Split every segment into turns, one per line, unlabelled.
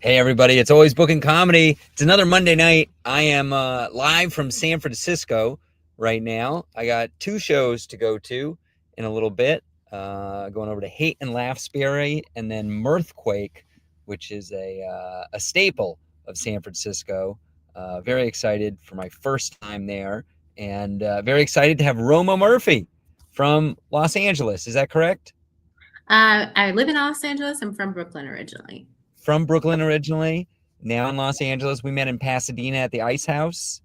Hey everybody, it's Always Bookin Comedy. It's another Monday night. I am live from San Francisco right now. I got two shows to go to in a little bit. Going over to Hate and Laughsbury and then Mirthquake, which is a staple of San Francisco. Very excited for my first time there, and very excited to have Roma Murphy from Los Angeles. Is that correct?
I live in Los Angeles. I'm from Brooklyn originally.
From Brooklyn originally, now in Los Angeles. We met in Pasadena at the Ice House,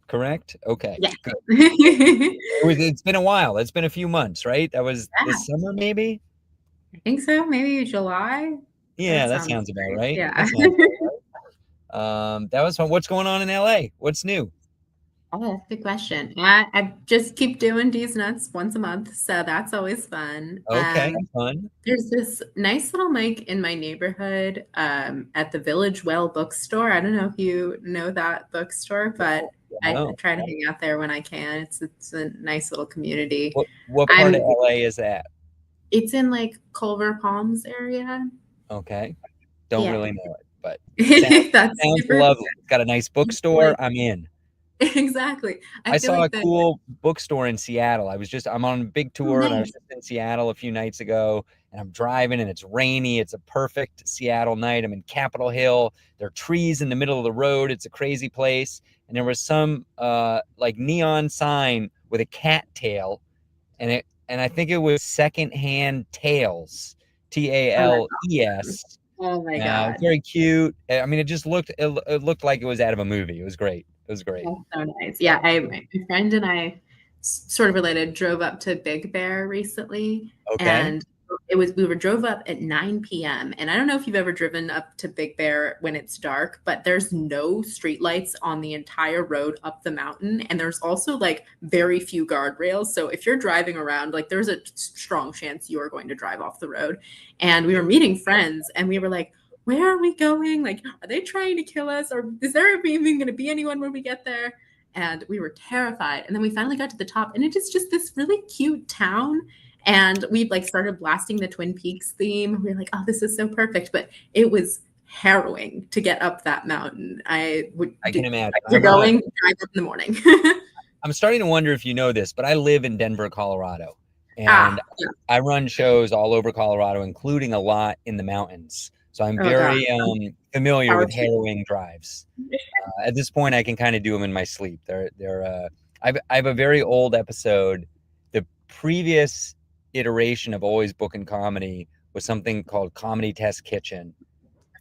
correct? Okay,
Yeah.
good.
Yeah,
It's been a while. It's been a few months, right? That was this
I
summer, maybe?
think so. Maybe July.
Yeah,
That
that
sounds
sounds about
right.
right.
Yeah.
That sounds that was fun. What's going on in LA? What's new?
Oh, that's a good question. I just keep doing D's nuts once a month, so that's always fun.
Okay, fun.
There's this nice little mic in my neighborhood at the Village Well bookstore. I don't know if you know that bookstore, but I
No.
try to hang out there when I can. It's a nice little community.
What part of
I'm
LA is that?
It's in like Culver Palms area.
Okay. Don't
Yeah.
really know it, but sounds
That's
sounds
super
lovely. It's got a nice bookstore.
like
I'm in.
exactly. I
I
feel
saw a
like the
cool bookstore in Seattle. I'm on a big
oh,
tour and I was
nice.
just in Seattle a few nights ago and I'm driving and it's rainy. It's a perfect Seattle night. I'm in Capitol Hill. There are trees in the middle of the road. It's a crazy place. And there was some like neon sign with a cat tail and I think it was Secondhand Tales,
Oh, that's awesome.
Tales.
Oh my God.
Very cute. I mean, it looked like it was out of a movie. It was great. It was great.
That's so nice. Yeah, my friend and I, sort of related, drove up to Big Bear recently,
Okay.
and we were drove up at 9 p.m. And I don't know if you've ever driven up to Big Bear when it's dark, but there's no streetlights on the entire road up the mountain, and there's also like very few guardrails. So if you're driving around, like there's a strong chance you are going to drive off the road. And we were meeting friends, and we were like, where are we going? Like, are they trying to kill us? Or is there even going to be anyone when we get there? And we were terrified. And then we finally got to the top, and it is just this really cute town. And we like started blasting the Twin Peaks theme. We were like, oh, this is so perfect. But it was harrowing to get up that mountain. I would
I can imagine.
You're going, drive up in the morning.
I'm starting to wonder if you know this, but I live in Denver, Colorado,
Ah,
and I run shows all over Colorado, including a lot in the mountains. So I'm
oh God.
very familiar
Power
with
to
harrowing drives. At this point, I can kind of do them in my sleep. I have a very old episode. The previous iteration of Always Bookin Comedy was something called Comedy Test Kitchen.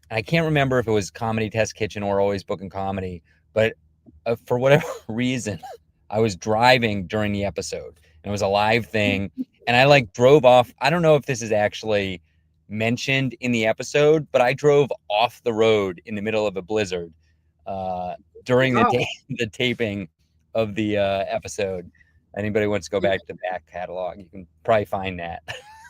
And I can't remember if it was Comedy Test Kitchen or Always Bookin Comedy, but for whatever reason, I was driving during the episode and it was a live thing. And I like drove off. I don't know if this is actually mentioned in the episode, but I drove off the road in the middle of a blizzard during
God.
the taping of the episode. Anybody wants to go back to the back catalog, you can probably find that.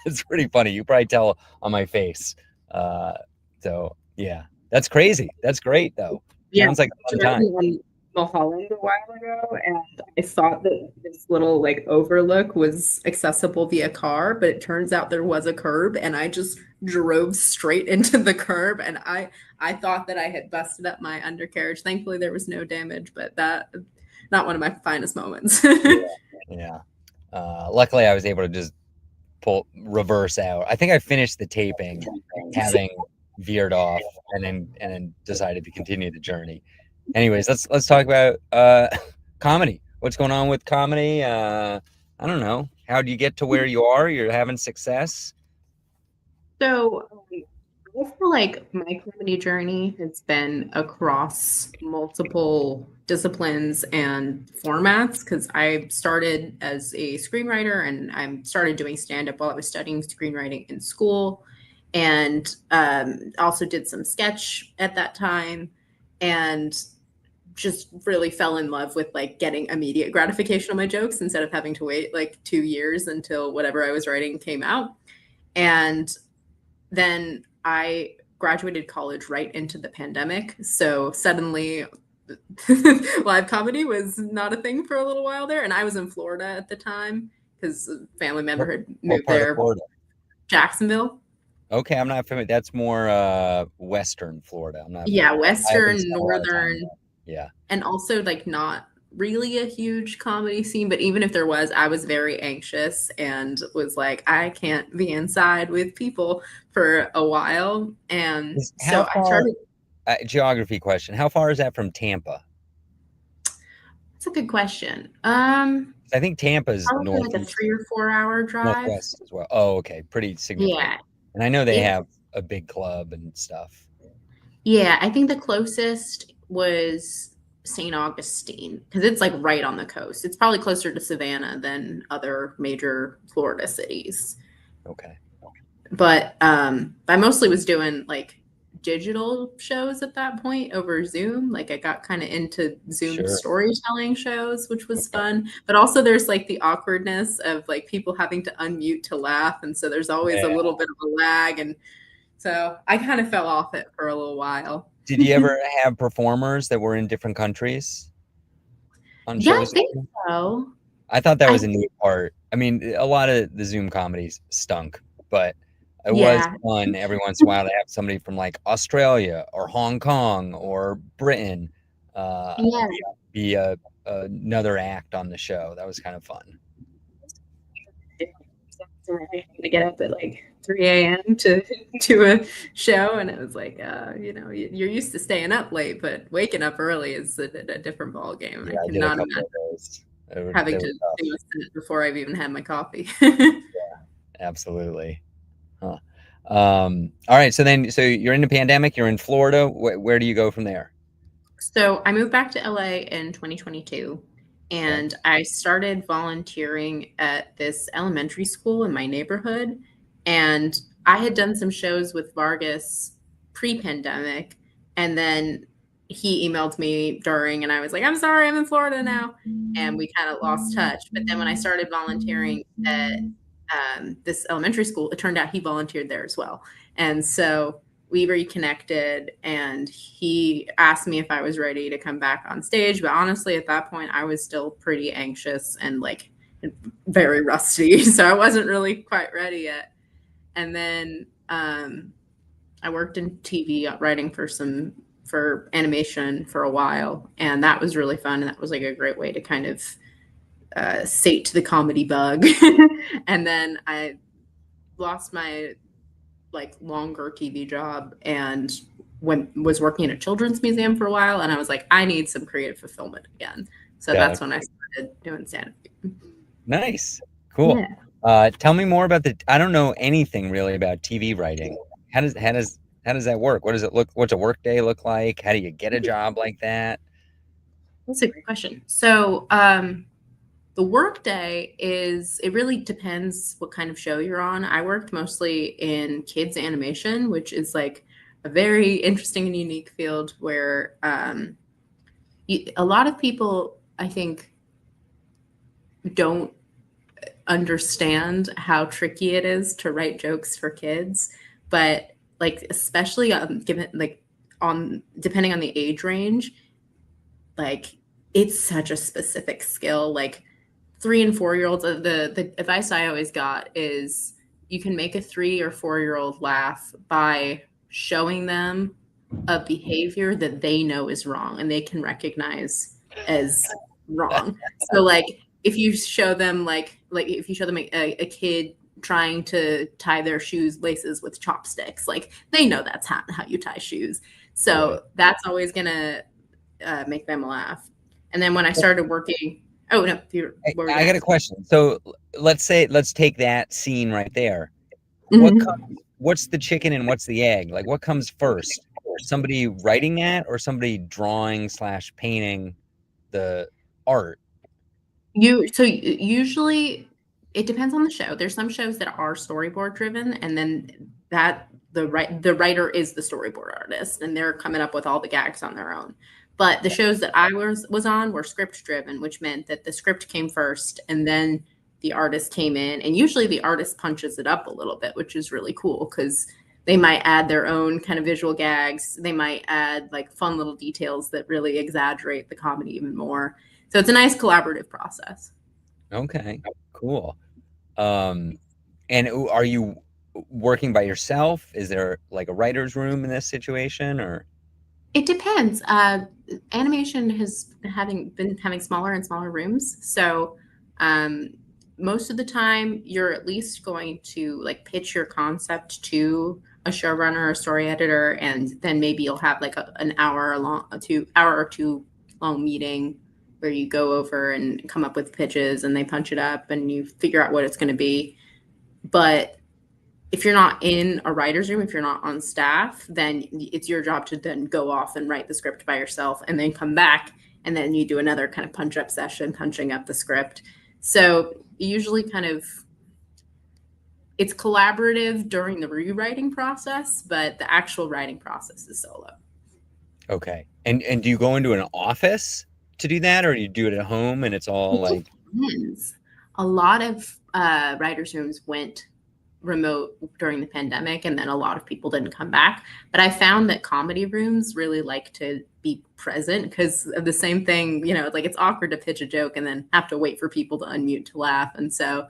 It's pretty funny. You probably tell on my face. So yeah, that's crazy. That's great though.
Yeah,
Sounds like a fun time.
driving on Mulholland a while ago, and I thought that this little like overlook was accessible via car, but it turns out there was a curb, and I just drove straight into the curb, and I thought that I had busted up my undercarriage. Thankfully, there was no damage, but that not one of my finest moments.
Yeah, yeah. Luckily, I was able to just pull reverse out. I think I finished the taping, having veered off, and then decided to continue the journey. Anyways, let's talk about comedy. What's going on with comedy? I don't know. How do you get to where you are? You're having success.
So, I feel like my comedy journey has been across multiple disciplines and formats because I started as a screenwriter and I started doing stand up while I was studying screenwriting in school, and also did some sketch at that time, and just really fell in love with like getting immediate gratification on my jokes instead of having to wait like 2 years until whatever I was writing came out. And then I graduated college right into the pandemic. So suddenly live comedy was not a thing for a little while there. And I was in Florida at the time because a family member
What,
had
what
moved
part of
there,
Florida?
Jacksonville.
Okay, I'm not familiar. That's more Western Florida. I'm not
Yeah,
familiar. I haven't
Western,
spent a lot of time
Northern,
there. Yeah.
and also like not really a huge comedy scene, but even if there was, I was very anxious and was like, I can't be inside with people for a while. And
How
so I
far,
started,
geography question, how far is that from Tampa?
it's a good question.
'Cause I think Tampa's
Probably like a
northeast,
3 or 4 hour drive.
northwest as well. Oh, okay, pretty significant.
Yeah.
And I know they
It's
have a big club and stuff.
Yeah, I think the closest was St. Augustine because it's like right on the coast. It's probably closer to Savannah than other major Florida cities.
Okay,
But I mostly was doing like digital shows at that point over Zoom. Like I got kind of into Zoom
sure.
storytelling shows, which was
Okay.
fun. But also there's like the awkwardness of like people having to unmute to laugh, and so there's always a
Yeah.
little bit of a lag, and so I kind of fell off it for a little while.
Did you ever have performers that were in different countries on
Yeah, I
shows?
think so.
I thought that
I
was a neat part. I mean, a lot of the Zoom comedies stunk, but it was
Yeah.
fun every once in a while to have somebody from like Australia or Hong Kong or Britain
Yeah.
be another act on the show. That was kind of fun.
So I had to get up at like 3 a.m. to do a show, and it was like, you're used to staying up late, but waking up early is a different ball game.
Yeah,
I
I did a
cannot
couple
imagine
of those.
having
They
to
were
do
tough.
a set before I've even had my coffee.
Absolutely. Huh. All right. So you're in the pandemic. You're in Florida. Where do you go from there?
So I moved back to LA in 2022,
Okay.
and I started volunteering at this elementary school in my neighborhood. And I had done some shows with Vargas pre-pandemic, and then he emailed me during, and I was like, I'm sorry, I'm in Florida now. And we kind of lost touch. But then when I started volunteering at this elementary school, it turned out he volunteered there as well. And so we reconnected, and he asked me if I was ready to come back on stage. But honestly, at that point, I was still pretty anxious and like very rusty. So I wasn't really quite ready yet. And then I worked in TV writing for animation for a while. And that was really fun. And that was like a great way to kind of sate the comedy bug. And then I lost my like longer TV job and was working at a children's museum for a while, and I was like, I need some creative fulfillment again. So
Got it.
that's when I started doing stand up.
Nice. Cool.
Yeah.
Tell me more about I don't know anything really about TV writing. How does that work? What does it look? What's a work day look like? How do you get a job like that?
That's a great question. So the work day is, it really depends what kind of show you're on. I worked mostly in kids animation, which is like a very interesting and unique field where a lot of people, I think, don't understand how tricky it is to write jokes for kids, but like especially given like on depending on the age range, like it's such a specific skill. Like 3 and 4 year olds, the advice I always got is you can make a 3 or 4 year old laugh by showing them a behavior that they know is wrong and they can recognize as wrong. So like if you show them like if you show them a kid trying to tie their shoes laces with chopsticks, like they know that's how you tie shoes.
Right.
So that's always gonna make them laugh. And then when I started working, oh no, what were you
I
gonna
got a
ask?
question. So let's take that scene right there.
Mhm.
What's the chicken and what's the egg? Like what comes first? Somebody writing that or somebody drawing slash painting the art?
Usually it depends on the show. There's some shows that are storyboard driven, and then that the writer is the storyboard artist, and they're coming up with all the gags on their own. But the shows that I was on were script driven, which meant that the script came first, and then the artist came in, and usually the artist punches it up a little bit, which is really cool because they might add their own kind of visual gags. They might add like fun little details that really exaggerate the comedy even more. So it's a nice collaborative process.
Okay, cool. Um, and are you? working by yourself? Is there like a writer's room in this situation, or?
It depends. Animation has been having smaller and smaller rooms, so um, most of the time you're at least going to like pitch your concept to a showrunner or story editor, and then maybe you'll have like an hour or two long meeting where you go over and come up with pitches, and they punch it up, and you figure out what it's going to be. But if you're not in a writer's room, if you're not on staff, then it's your job to then go off and write the script by yourself and then come back, and then you do another kind of punch up session, punching up the script. So usually kind of it's collaborative during the rewriting process, but the actual writing process is solo.
Okay. And do you go into an office to do that, or do you do it at home and it's all
It
like?
depends. A lot of writers' rooms went remote during the pandemic, and then a lot of people didn't come back. But I found that comedy rooms really like to be present because of the same thing, like it's awkward to pitch a joke and then have to wait for people to unmute to laugh. And so,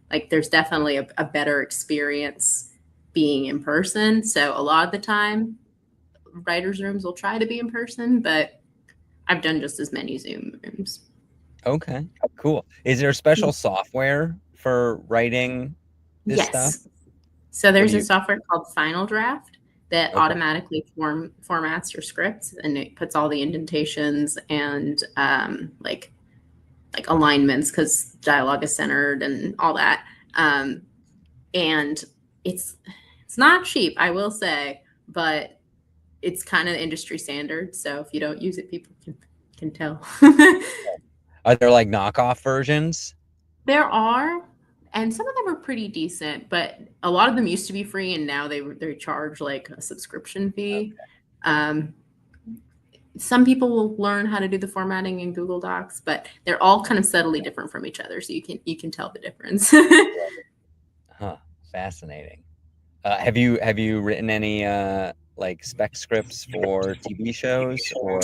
like, there's definitely a better experience being in person. So, a lot of the time, writers' rooms will try to be in person, but I've done just as many Zoom rooms.
Okay, cool. Is there special software for writing this stuff?
Yes. So
What do
there's a
you?
software called Final Draft that
Okay.
automatically formats your scripts, and it puts all the indentations and like alignments because dialogue is centered and all that. And it's it's not cheap, I will say, but it's kind of industry standard. So if you don't use it, people can tell.
Are there like knockoff versions?
There are, and some of them are pretty decent, but a lot of them used to be free, and now they charge like a subscription fee. Um, some people will learn how to do the formatting in Google Docs, but they're all kind of subtly different from each other, so you can tell the difference.
Huh. Fascinating. Have you written any like spec scripts for TV shows or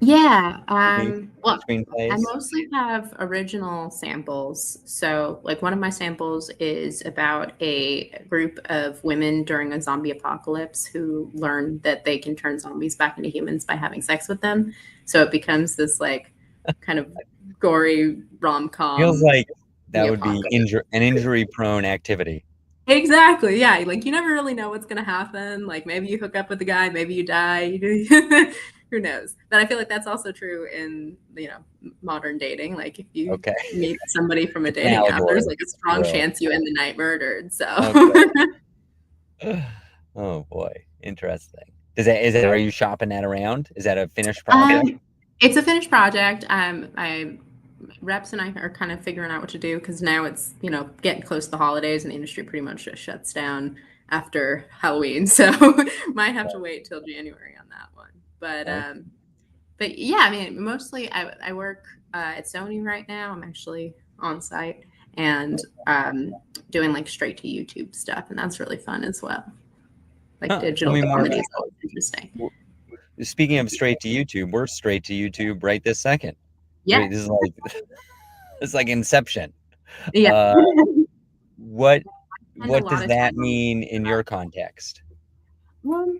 Yeah.
movie
Well, I
screenplays?
mostly have original samples. So, like, one of my samples is about a group of women during a zombie apocalypse who learn that they can turn zombies back into humans by having sex with them. So it becomes this, like, kind of gory rom
Feels
com
like
in
that
the
would be
apocalypse.
an injury prone activity.
Exactly. Yeah. Like you never really know what's going to happen. Like maybe you hook up with the guy, maybe you die. Who knows? But I feel like that's also true in, modern dating. Like if you
Okay.
meet somebody from a
It's an
dating app, there's
allegory,
like a
if you
strong
will.
chance you end the night murdered. So
Okay. Oh boy. Interesting. Are you shopping that around? Is that a finished project?
it's a finished project. I reps and I are kind of figuring out what to do because now it's getting close to the holidays and the industry pretty much just shuts down after Halloween, so might have to wait till January on that one. But
Oh,
but yeah, I mean, mostly I work at Sony right now. I'm actually on site and doing like straight to YouTube stuff, and that's really fun as well. Like
huh. Tell
digital
me more
comedy
about
is always interesting.
Speaking of straight to YouTube, we're straight to YouTube right this second.
Yeah,
This is like it's like Inception.
yeah.
Uh, what
Spend a
what
lot
does
of
that
time on.
mean in your context?
Well,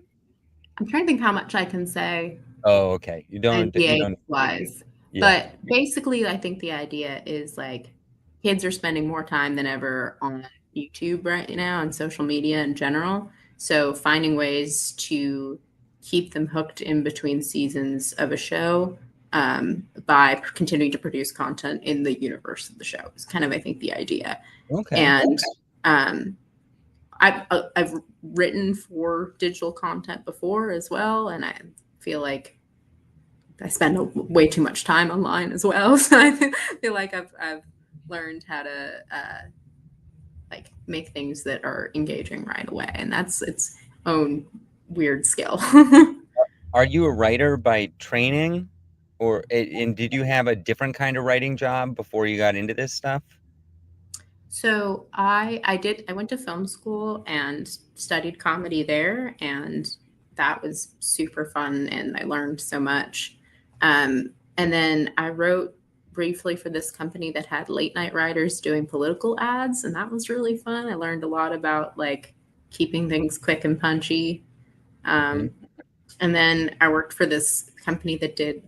I'm trying to think how much I can say
Oh, okay. You
NDA
don't.
wise.
Yeah.
But basically, I think the idea is like kids are spending more time than ever on YouTube right now and social media in general. So finding ways to keep them hooked in between seasons of a show by continuing to produce content in the universe of the show is kind of, I think, the idea.
Okay.
And um, I've written for digital content before as well, and I feel like I spend way too much time online as well. So I feel like I've learned how to like make things that are engaging right away, and that's its own weird skill.
Are you a writer by training, or and did you have a different kind of writing job before you got into this stuff?
So I went to film school and studied comedy there, and that was super fun, and I learned so much. And then I wrote briefly for this company that had late night writers doing political ads, and that was really fun. I learned a lot about like keeping things quick and punchy.
Mhm.
Um, and then I worked for this company that did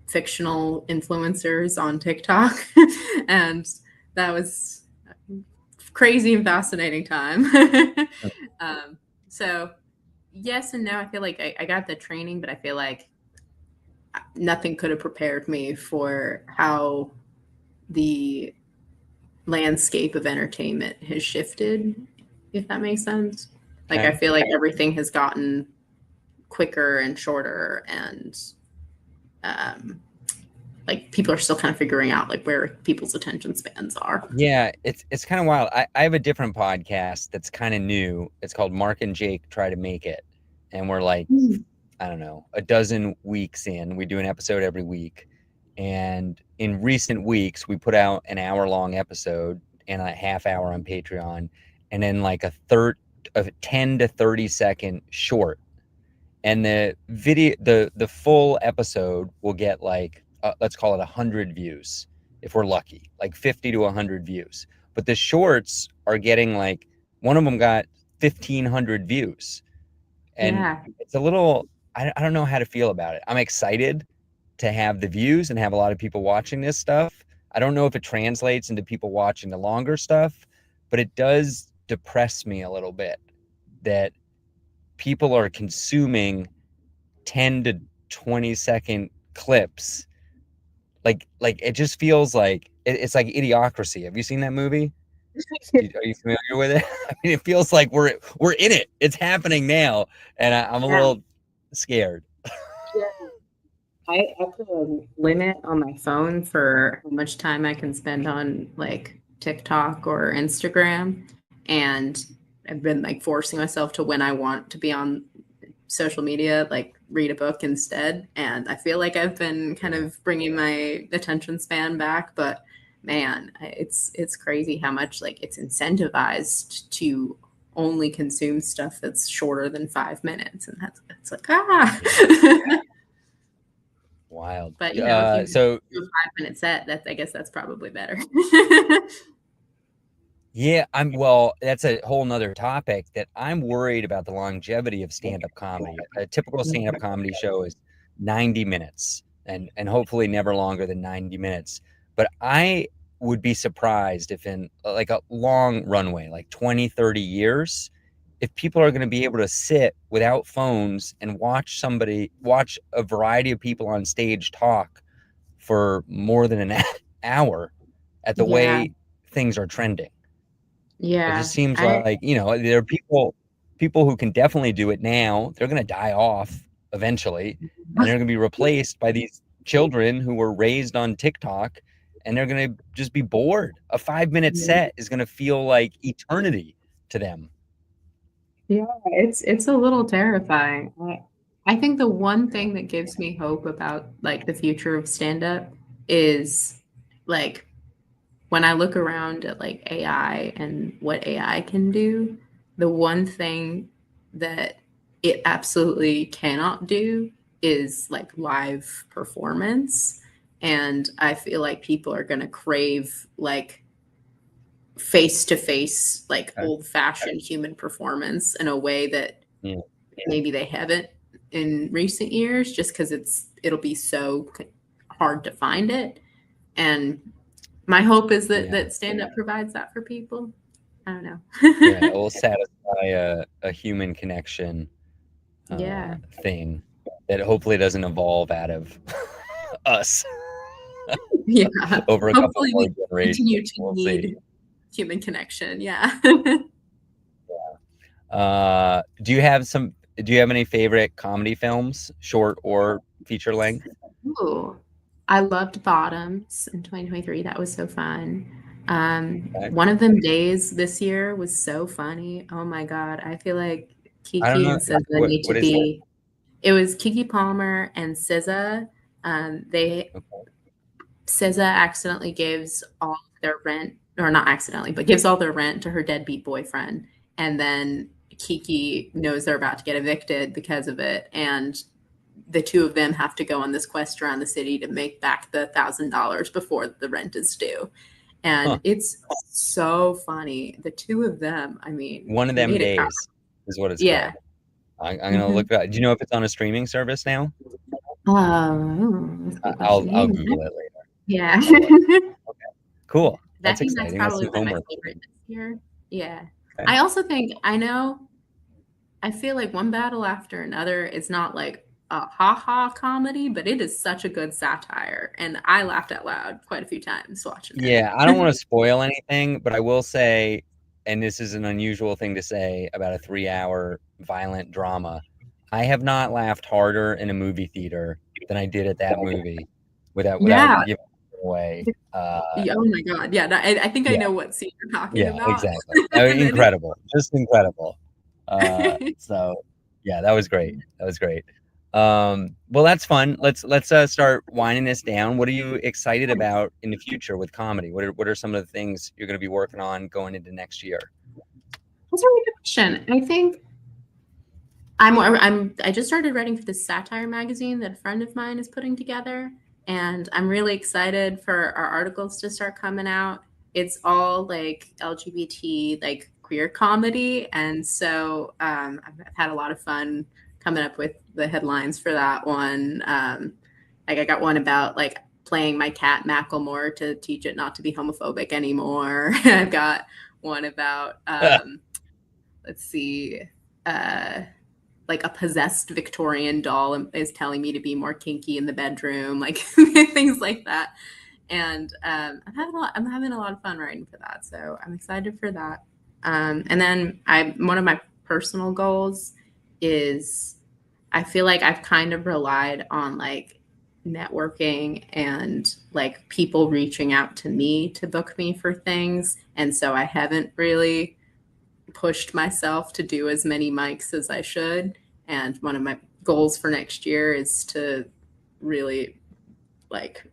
fictional influencers on TikTok, and that was crazy and fascinating time. um, so yes and no. I feel like I got the training, but I feel like nothing could have prepared me for how the landscape of entertainment has shifted, if that makes sense. Like I
Okay.
feel like everything has gotten quicker and shorter, and um, like people are still kind of figuring out like where people's attention spans are.
Yeah, it's kind of wild. I have a different podcast that's kind of new. It's called Mark and Jake Try to Make It. And we're like, I don't know, a dozen weeks in. We do an episode every week. And in recent weeks, we put out an hour-long episode and a half hour on Patreon, and then like a 10 to 30-second short. And the full episode will get like let's call it 100 views if we're lucky, like 50 to 100 views. But the shorts are getting like, one of them got 1,500 views, and
Yeah.
it's a little, I don't know how to feel about it. I'm excited to have the views and have a lot of people watching this stuff. I don't know if it translates into people watching the longer stuff, but it does depress me a little bit that people are consuming 10 to 20-second clips. Like it just feels like it's like Idiocracy. Have you seen that movie? Are you familiar with it? I mean, it feels like we're in it. It's happening now, and I'm a
Yeah.
little scared.
Yeah. I put a limit on my phone for how much time I can spend on like TikTok or Instagram. And I've been like forcing myself to, when I want to be on social media, like read a book instead. And I feel like I've been kind
Yeah.
of bringing my attention span back, but man, it's crazy how much like it's incentivized to only consume stuff that's shorter than 5 minutes, and that's like
Yeah. Wild.
but you know, if you
So
do a 5 minute set, that I guess that's probably better.
yeah, well, that's a whole nother topic that I'm worried about the longevity of stand-up comedy. A typical stand-up comedy show is 90 minutes and hopefully never longer than 90 minutes. But I would be surprised if in like a long runway, like 20, 30 years, if people are going to be able to sit without phones and watch a variety of people on stage talk for more than an hour at the
Yeah,
way things are trending. It
yeah.
just seems
I
like, there are people who can definitely do it now. They're going to die off eventually, and they're going to be replaced by these children who were raised on TikTok, and they're going to just be bored. A 5-minute set is going to feel like eternity to them.
Yeah, it's a little terrifying. I think the one thing that gives me hope about like the future of stand-up is like when I look around at like AI and what AI can do, the one thing that it absolutely cannot do is like live performance. And I feel like people are going to crave like face to face, like
Okay.
old fashioned human performance in a way that
Yeah.
maybe they haven't in recent years, just because it'll be so hard to find it. And my hope is that
Yeah.
stand up provides that for people. I don't
Yeah. It
know.
will satisfy a human connection
Yeah.
thing that hopefully doesn't evolve out of us
Yeah.
over a couple
Hopefully
more
we
generations.
continue to
We'll see.
need human connection. Yeah.
Do you have any favorite comedy films, short or feature length?
Ooh, I loved Bottoms in 2023. That was so fun.
Okay.
One of them days this year was so funny. Oh my God. I feel like
I don't
Kiki
know
and SZA need to
what is it?
be. It was Kiki Palmer and SZA. They
Okay.
SZA accidentally gives all their rent, or not accidentally, but gives all their rent to her deadbeat boyfriend. And then Kiki knows they're about to get evicted because of it. And the two of them have to go on this quest around the city to make back the $1,000 before the rent is due. And
Huh.
it's so funny. The two of them, I mean,
One of them
comedic power.
days is what it's
Yeah.
called. I'm gonna
Hmm.
look that. Do you know if it's on a streaming service now?
That's a good
I'll
question.
Google it later.
Yeah.
I'll look. Okay, cool.
I
That's
think that's
exciting. That's
probably
some
been my
homework.
favorite this year. Yeah.
Okay.
I also think I feel like one battle after another is not like a ha-ha comedy, but it is such a good satire. And I laughed out loud quite a few times watching
Yeah, I don't
it.
want to spoil anything, but I will say, and this is an unusual thing to say about a 3-hour violent drama. I have not laughed harder in a movie theater than I did at that movie without
Yeah.
giving it away.
Oh my God. Yeah. I think I
Yeah,
know what scene you're talking
yeah,
about.
exactly. I mean,
And then
incredible, just incredible.
it,
So yeah, that was great. That was great. Well, that's fun. Let's start winding this down. What are you excited about in the future with comedy? What are some of the things you're going to be working on going into next year?
that's a really good question. I think I just started writing for this satire magazine that a friend of mine is putting together, and I'm really excited for our articles to start coming out. It's all like LGBT, like queer comedy, and so I've had a lot of fun coming up with the headlines for that one. Like I got one about like playing my cat Macklemore to teach it not to be homophobic anymore. I've got one about let's see. Uh, like a possessed Victorian doll is telling me to be more kinky in the bedroom, like things like that. And I'm having a lot of fun writing for that, so I'm excited for that. And then one of my personal goals is I feel like I've kind of relied on like networking and like people reaching out to me to book me for things, and so I haven't really pushed myself to do as many mics as I should. And one of my goals for next year is to really like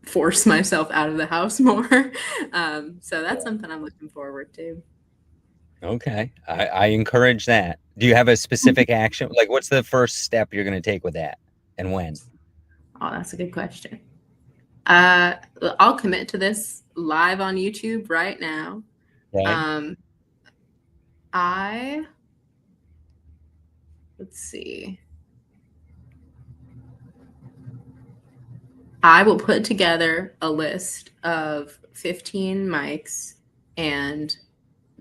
force myself out of the house more. So that's something I'm looking forward to.
Okay, I encourage that. Do you have a specific action? Like, what's the first step you're going to take with that, and when?
Oh, that's a good question. Uh, I'll commit to this live on YouTube right now.
Okay.
Um, I let's see. I will put together a list of 15 mics and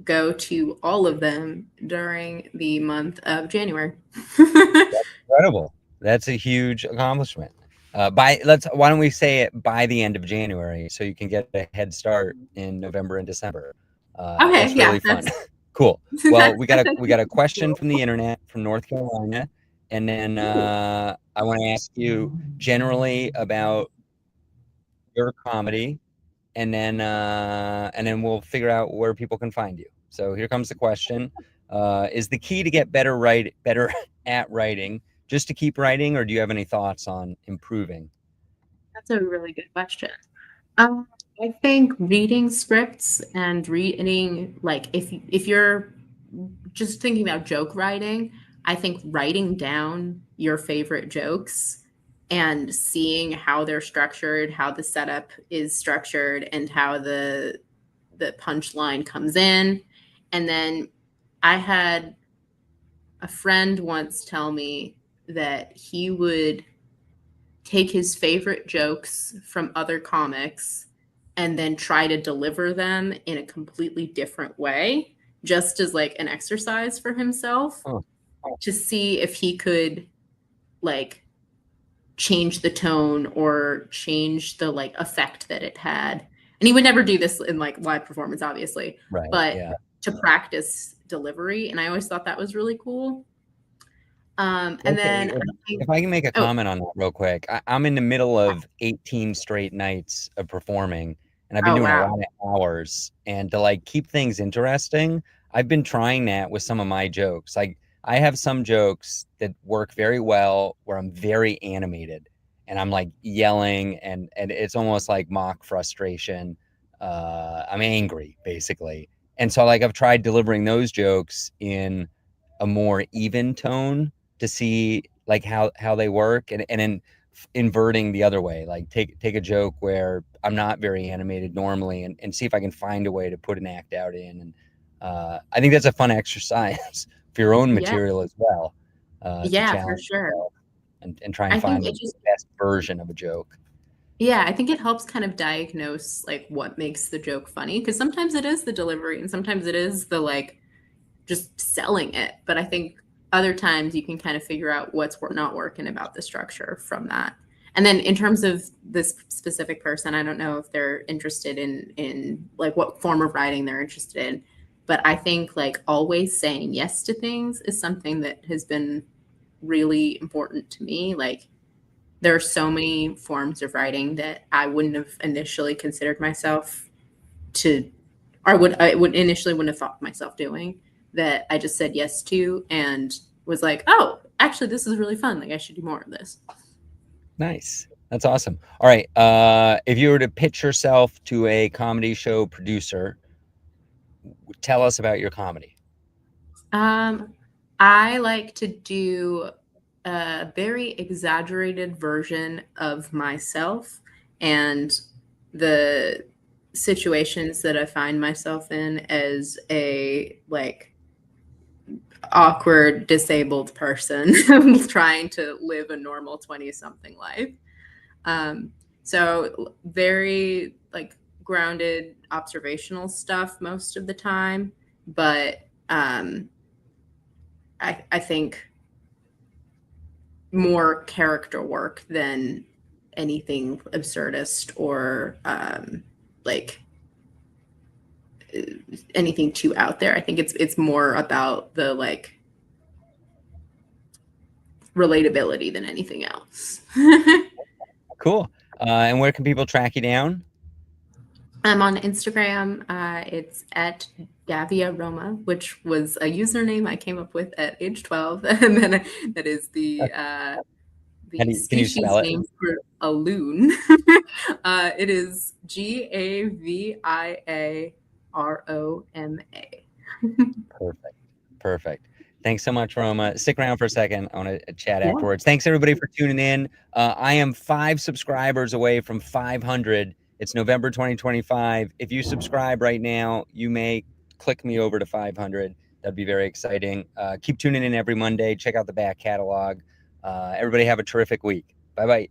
go to all of them during the month of January.
Incredible. That's a huge accomplishment. Why don't we say it by the end of January so you can get a head start in November and December.
Okay,
That's
yeah,
really fun. Cool. Well,
that's
we got a question from the internet from North Carolina, and then I want to ask you generally about your comedy, and then we'll figure out where people can find you. So here comes the question: Is the key to get better at writing just to keep writing, or do you have any thoughts on improving?
that's a really good question. Um, I think reading scripts and reading like if you're just thinking about joke writing, I think writing down your favorite jokes and seeing how they're structured, how the setup is structured, and how the punchline comes in. And then I had a friend once tell me that he would take his favorite jokes from other comics and then try to deliver them in a completely different way, just as like an exercise for himself
Oh,
to see if he could like change the tone or change the like effect that it had. And he would never do this in like live performance, obviously,
right.
but
Yeah.
to practice delivery. And I always thought that was really cool. And
Okay.
then I think,
If I can make a
oh,
comment on that real quick, I'm in the middle of 18 straight nights of performing, and I've been
oh
doing a
wow.
lot of hours. And to like keep things interesting, I've been trying that with some of my jokes. Like I have some jokes that work very well where I'm very animated and I'm like yelling and it's almost like mock frustration. I'm angry basically. And so like I've tried delivering those jokes in a more even tone to see like how they work, and then inverting the other way, like take a joke where I'm not very animated normally, and see if I can find a way to put an act out in. And I think that's a fun exercise for your own
Yeah,
material as well, to
yeah, for
challenge
sure.
yourself and try and
I think
find
it
the
just
best version of a joke.
Yeah, I think it helps kind of diagnose like what makes the joke funny because sometimes it is the delivery and sometimes it is the like just selling it. But I think other times you can kind of figure out what's not working about the structure from that. And then in terms of this specific person, I don't know if they're interested in like what form of writing they're interested in, but I think like always saying yes to things is something that has been really important to me. Like there are so many forms of writing that I wouldn't have initially considered myself to, or I would initially wouldn't have thought myself doing, that I just said yes to and was like, oh, actually, this is really fun. Like I should do more of this.
Nice. That's awesome. All right. If you were to pitch yourself to a comedy show producer, tell us about your comedy.
Um, I like to do a very exaggerated version of myself and the situations that I find myself in as a like awkward disabled person trying to live a normal 20 something life. Um, so very like grounded observational stuff most of the time, but I think more character work than anything absurdist or like anything too out there. I think it's more about the like relatability than anything else.
Cool. And where can people track you down?
I'm on Instagram. It's at Davia Roma, which was a username I came up with at age 12, and then that is
How
the
do can you
species
spell it?
name for a loon. It is GAVIAROMA.
Perfect. Perfect. Thanks so much, Roma. Stick around for a second. I want to chat
Yeah.
afterwards. Thanks everybody for tuning in. I am 5 subscribers away from 500. It's November 2025. If you subscribe right now, you may click me over to 500. That'd be very exciting. Keep tuning in every Monday. Check out the back catalog. Everybody have a terrific week. Bye bye.